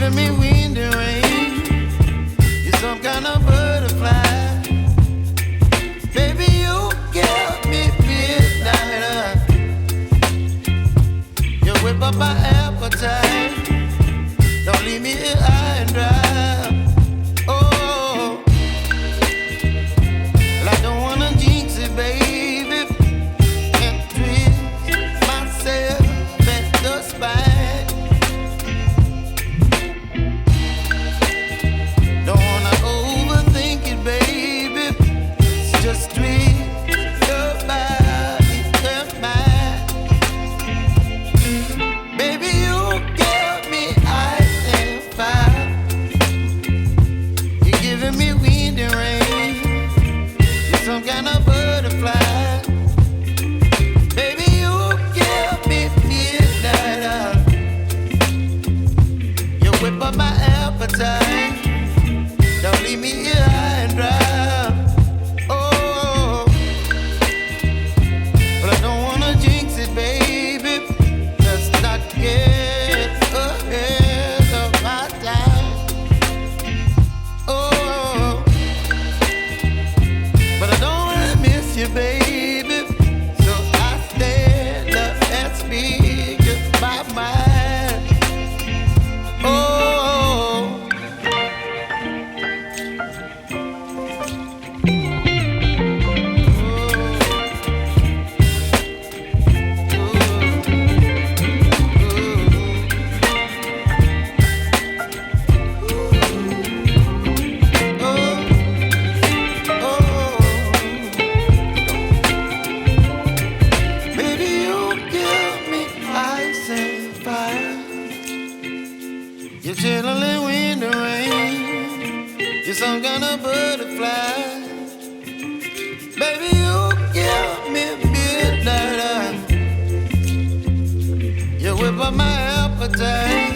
giving me wind and rain. You're some kind of butterfly. Baby, you give me midnight. You whip up my appetite. Don't leave me here high and dry. Oh, well, I don't wanna jinx it, baby. Can't twist myself at the spine. Don't wanna overthink it, baby. It's just twist your body and mine. Baby, you give me ice and fire. You're giving me wind and rain. You're some kind of butterfly. Baby, you give me midnight. You whip up my appetite. Don't leave me here high and dry. Oh, but I don't wanna jinx it, baby. Let's not get ahead of my time. Oh, but I don't wanna miss you, baby. So I stand up and speak my mind. Oh. Baby, you give me ice and fire. You're chilling wind and rain. You're some kind of butterfly. Baby, you give me midnight. You whip up my appetite.